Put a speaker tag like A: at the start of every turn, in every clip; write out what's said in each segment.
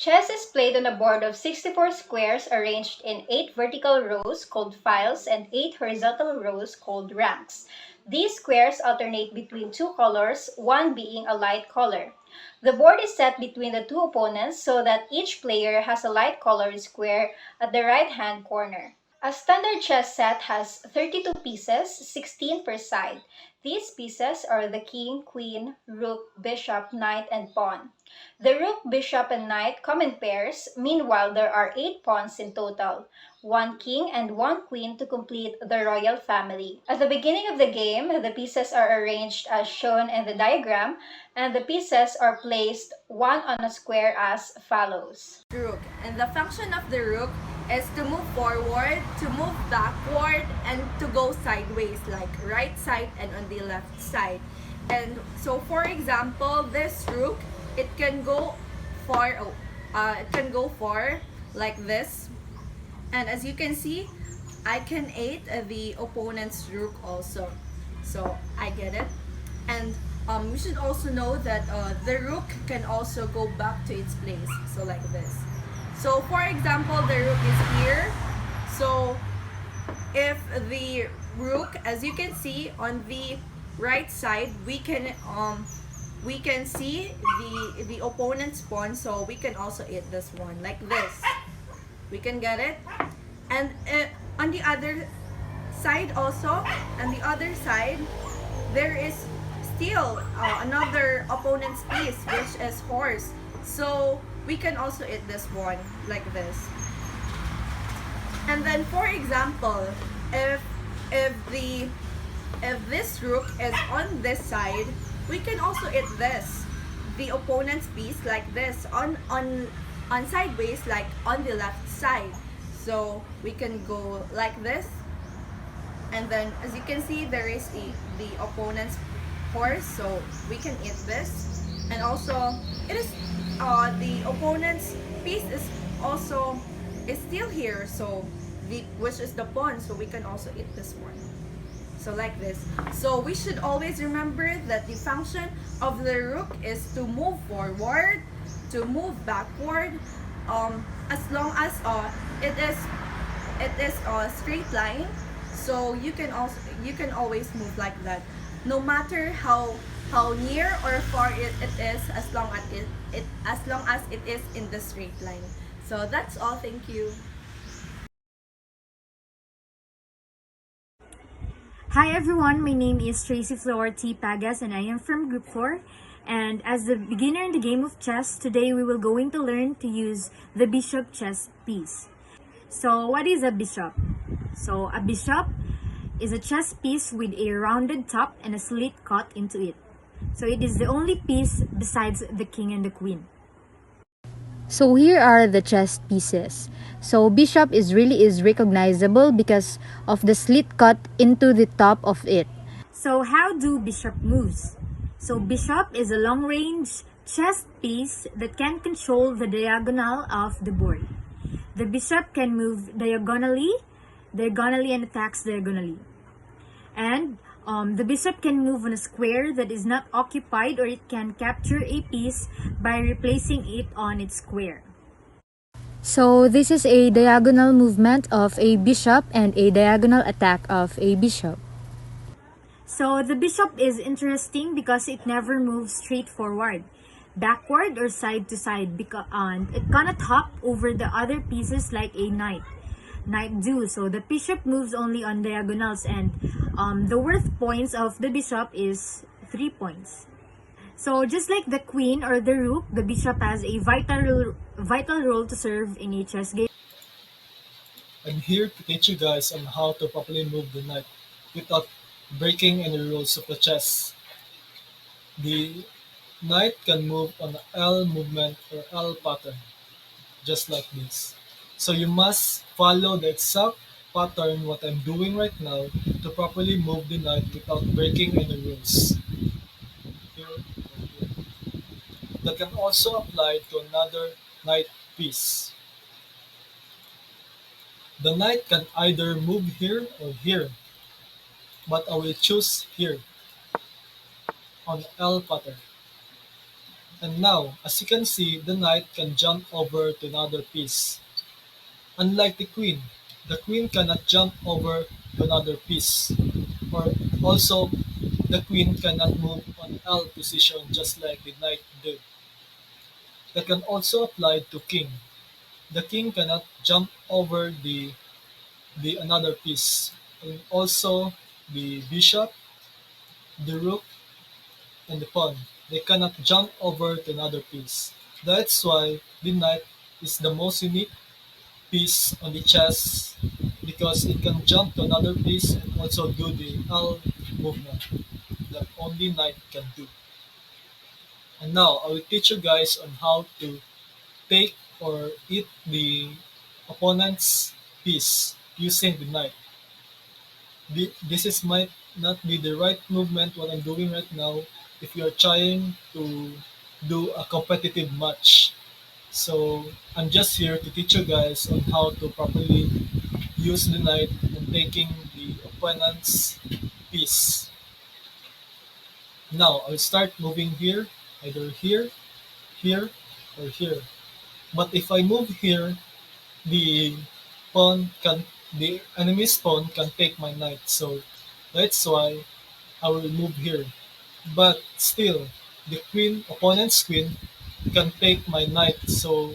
A: Chess is played on a board of 64 squares arranged in 8 vertical rows called files and 8 horizontal rows called ranks. These squares alternate between two colors, one being a light color. The board is set between the two opponents so that each player has a light colored square at the right-hand corner. A standard chess set has 32 pieces, 16 per side. These pieces are the king, queen, rook, bishop, knight, and pawn. The rook, bishop, and knight come in pairs. Meanwhile, there are 8 pawns in total, 1 king and 1 queen to complete the royal family. At the beginning of the game, the pieces are arranged as shown in the diagram, and the pieces are placed one on a square as follows.
B: Rook. And the function of the rook is to move forward, to move backward, and to go sideways, like right side and on the left side. And so, for example, this rook, it can go far like this. And as you can see, I can aid the opponent's rook also. So I get it. And we should also know that the rook can also go back to its place. So like this. So for example, the rook is here. So if the rook, as you can see on the right side, we can see the opponent's pawn. So we can also hit this one like this. We can get it. And on the other side also, on the other side, there is still another opponent's piece, which is horse. So we can also hit this one like this. And then, for example, if this rook is on this side, we can also hit this, the opponent's piece like this on sideways, like on the left side. So we can go like this, and then as you can see, there is the opponent's horse, so we can hit this. And also it is the opponent's piece is still here, so which is the pawn, so we can also hit this one, so like this. So we should always remember that the function of the rook is to move forward, to move backward, as long as it is a straight line. So you can always move like that, no matter how near or far it is, as long as it is in the straight line. So that's all. Thank you.
C: Hi everyone, my name is Tracy Flor T. Pagas and I am from Group 4. And as a beginner in the game of chess, today we will going to learn to use the bishop chess piece. So what is a bishop? So a bishop is a chess piece with a rounded top and a slit cut into it. So it is the only piece besides the king and the queen.
D: So here are the chess pieces. So bishop is recognizable because of the slit cut into the top of it.
C: So how do bishop moves? So bishop is a long-range chess piece that can control the diagonal of the board. The bishop can move diagonally and attacks diagonally. And the bishop can move on a square that is not occupied, or it can capture a piece by replacing it on its square.
D: So this is a diagonal movement of a bishop and a diagonal attack of a bishop.
C: So the bishop is interesting because it never moves straight forward, backward, or side to side, and it cannot hop over the other pieces like a knight do. So the bishop moves only on diagonals, and the worth points of the bishop is 3 points. So just like the queen or the rook, the bishop has a vital role to serve in a chess game.
E: I'm here to teach you guys on how to properly move the knight without breaking any rules of the chess. The knight can move on the L movement or L pattern, just like this. So you must follow the exact pattern what I'm doing right now to properly move the knight without breaking any rules. Here or here. That can also apply to another knight piece. The knight can either move here or here, but I will choose here on L pattern. And now, as you can see, the knight can jump over to another piece. Unlike the queen cannot jump over to another piece. Or also, the queen cannot move on L position just like the knight did. That can also apply to king. The king cannot jump over the another piece. And also the bishop, the rook, and the pawn. They cannot jump over to another piece. That's why the knight is the most unique piece on the chess because it can jump to another piece and also do the L movement that only knight can do. And now I will teach you guys on how to take or eat the opponent's piece using the knight. This is might not be the right movement what I'm doing right now if you're trying to do a competitive match. So I'm just here to teach you guys on how to properly use the knight and taking the opponent's piece. Now I'll start moving here, either here, here, or here. But if I move here, the the enemy's pawn can take my knight. So that's why I will move here. But still, the opponent's queen, can take my knight. So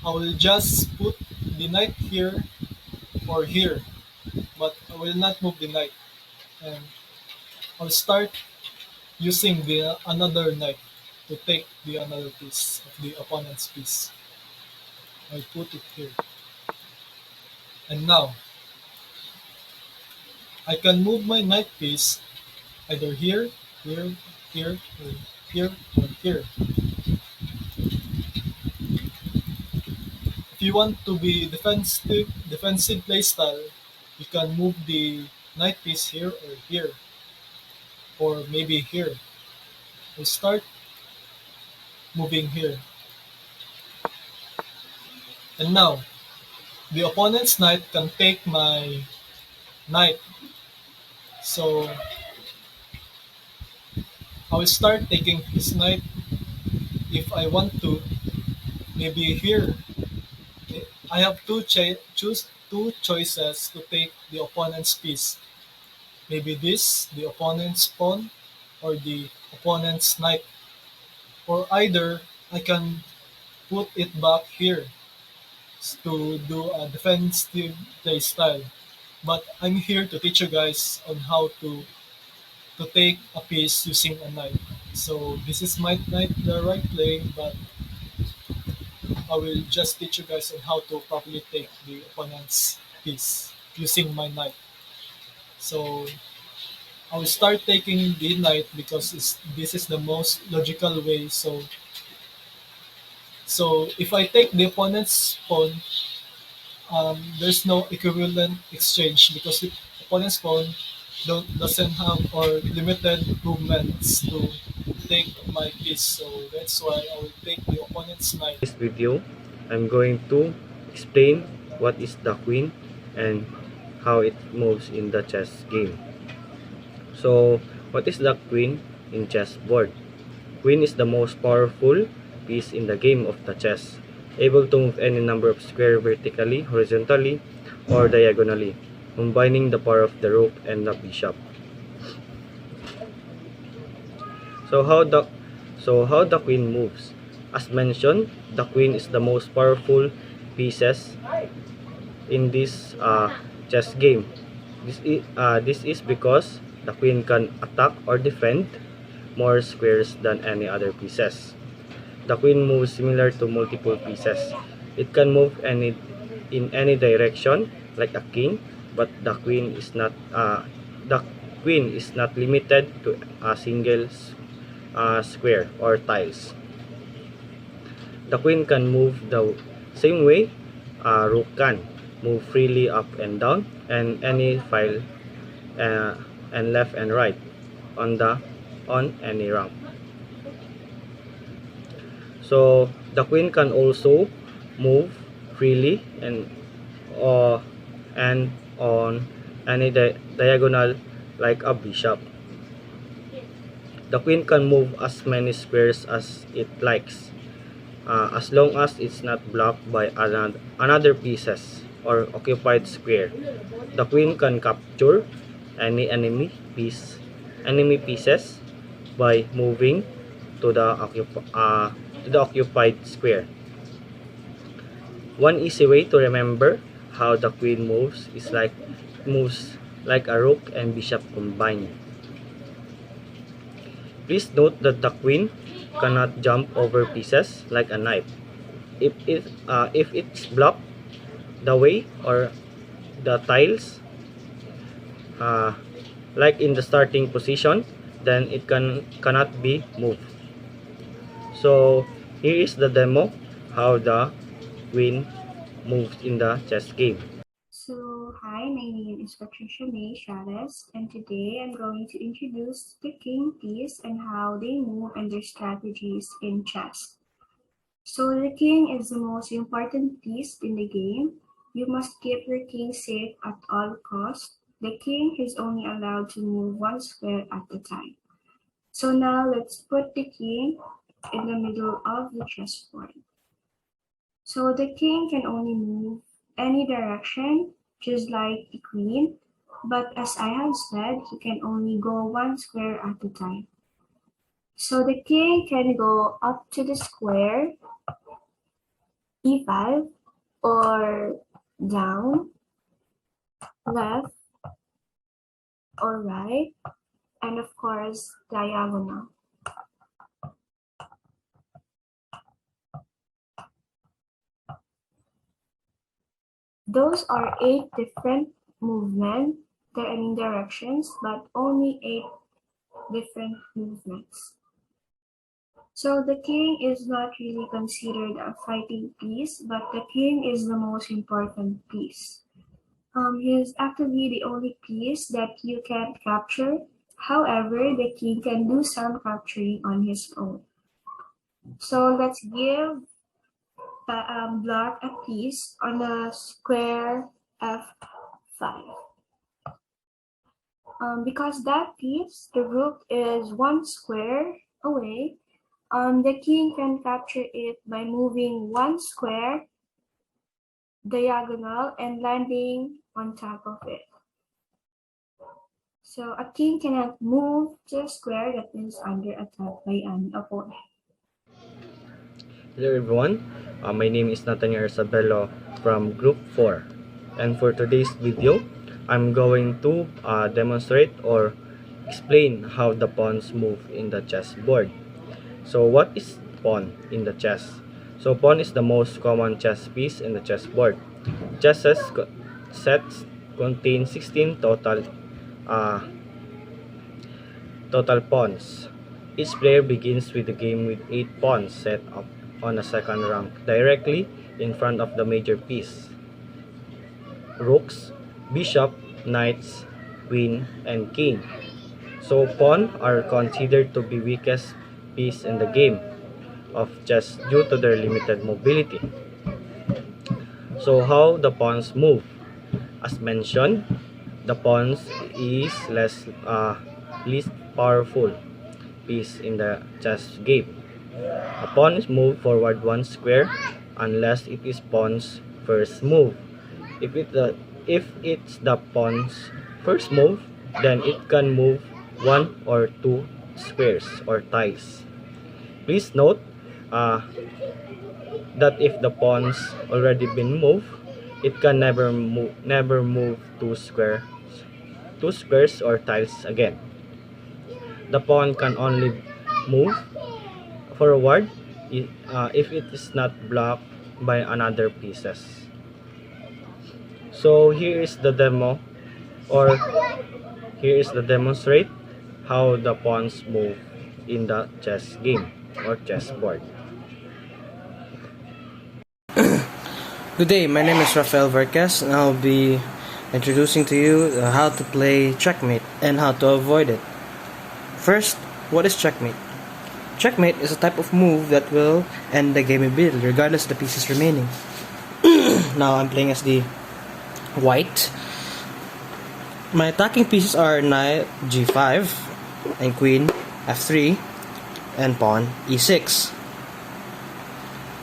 E: I will just put the knight here or here, but I will not move the knight. And I'll start using the another knight to take the another piece of the opponent's piece. I put it here. And now I can move my knight piece either here, here, here, or here, or here. If you want to be defensive playstyle, you can move the knight piece here or here, or maybe here. We'll start moving here. And now, the opponent's knight can take my knight. So, I will start taking his knight if I want to. Maybe here. I have choose two choices to take the opponent's piece. Maybe this, the opponent's pawn, or the opponent's knight. Or either I can put it back here to do a defensive play style. But I'm here to teach you guys on how to take a piece using a knight. So this is my knight the right play, but I will just teach you guys on how to properly take the opponent's piece using my knight. So I will start taking the knight because this is the most logical way. So if I take the opponent's pawn, there's no equivalent exchange because the opponent's pawn doesn't have or limited movements to take my piece. So that's why I will take the opponent's knight.
F: This video, I'm going to explain what is the queen and how it moves in the chess game. So, what is the queen in chessboard? Queen is the most powerful piece in the game of the chess, able to move any number of squares vertically, horizontally, or diagonally, combining the power of the rook and the bishop. So how the queen moves? As mentioned, the queen is the most powerful pieces in this chess game. This is because the queen can attack or defend more squares than any other pieces. The queen moves similar to multiple pieces. It can move in any direction like a king, but the queen is not limited to a single square or tiles. The queen can move the same way rook can move freely up and down and any file and left and right on any ramp. So the queen can also move freely and on any diagonal like a bishop. The queen can move as many squares as it likes, as long as it's not blocked by another pieces or occupied square. The queen can capture any enemy pieces by moving to the occupied square. One easy way to remember how the queen moves like a rook and bishop combined. Please note that the queen cannot jump over pieces like a knife. If it's blocked the way or the tiles, like in the starting position, then it cannot be moved. So here is the demo how the queen moves in the chess game.
G: So, hi, my name is Patricia May Chavez, and today I'm going to introduce the king piece and how they move and their strategies in chess. So, the king is the most important piece in the game. You must keep your king safe at all costs. The king is only allowed to move one square at a time. So now let's put the king in the middle of the chessboard. So the king can only move any direction, just like the queen, but as I have said, he can only go one square at a time. So the king can go up to the square, e5, or down, left, or right, and of course, diagonal. Those are 8 different movements, directions, but only 8 different movements. So the king is not really considered a fighting piece, but the king is the most important piece. He is actually the only piece that you can capture. However, the king can do some capturing on his own. So let's give Black a piece on the square f5. Because that piece, the rook, is one square away, the king can capture it by moving one square diagonal and landing on top of it. So a king cannot move to a square that is under attack by an opponent.
F: Hello everyone, my name is Nathaniel Sabello from Group 4, and for today's video, I'm going to demonstrate or explain how the pawns move in the chessboard. So what is pawn in the chess? So pawn is the most common chess piece in the chessboard. Chess sets contain 16 total pawns. Each player begins with the game with 8 pawns set up on a second rank directly in front of the major piece. Rooks, bishop, knights, queen, and king. So pawn are considered to be weakest piece in the game of chess due to their limited mobility. So how the pawns move? As mentioned, the pawns is least powerful piece in the chess game. A pawn is moved forward one square unless it is pawn's first move. If it's the pawn's first move, then it can move 1 or 2 squares or tiles. Please note that if the pawns already been moved, it can never move 2 squares or tiles again. The pawn can only move forward if it is not blocked by another pieces. So here is the demo, or here is the demonstrate how the pawns move in the chess game or chessboard.
H: Good day, my name is Rafael Vargas, and I'll be introducing to you how to play checkmate and how to avoid it. First, what is checkmate? Checkmate is a type of move that will end the game immediately, regardless of the pieces remaining. Now I'm playing as the white. My attacking pieces are knight g5 and queen f3, and pawn e6.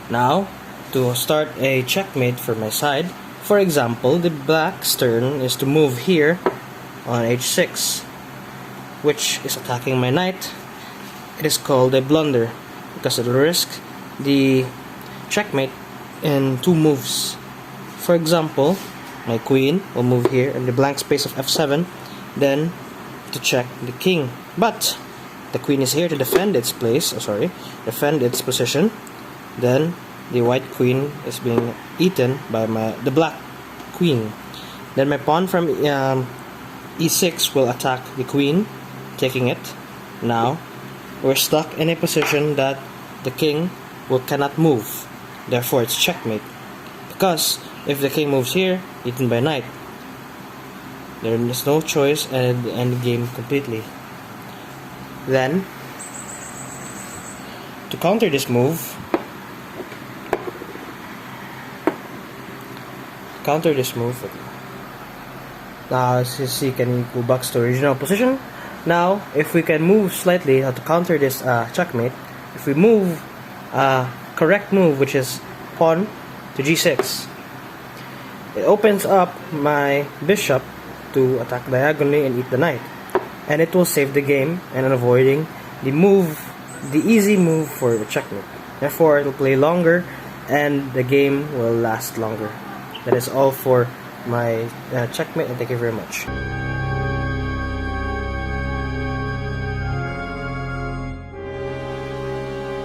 H: Now, to start a checkmate for my side, for example, the black's turn is to move here on h6, which is attacking my knight. It is called a blunder because it will risk the checkmate in 2 moves. For example, my queen will move here in the blank space of f7, then to check the king. But the queen is here to defend its defend its position. Then the white queen is being eaten by the black queen. Then my pawn from e6 will attack the queen, taking it. Now we're stuck in a position that the king cannot move. Therefore, it's checkmate. Because if the king moves here, eaten by knight, there is no choice and end the game completely. Then, to counter this move, as you see, can we go back to the original position? Now, if we can move slightly, how to counter this checkmate, if we move correct move, which is pawn to g6, it opens up my bishop to attack diagonally and eat the knight, and it will save the game and avoiding the easy move for the checkmate. Therefore, it will play longer and the game will last longer. That is all for my checkmate, and thank you very much.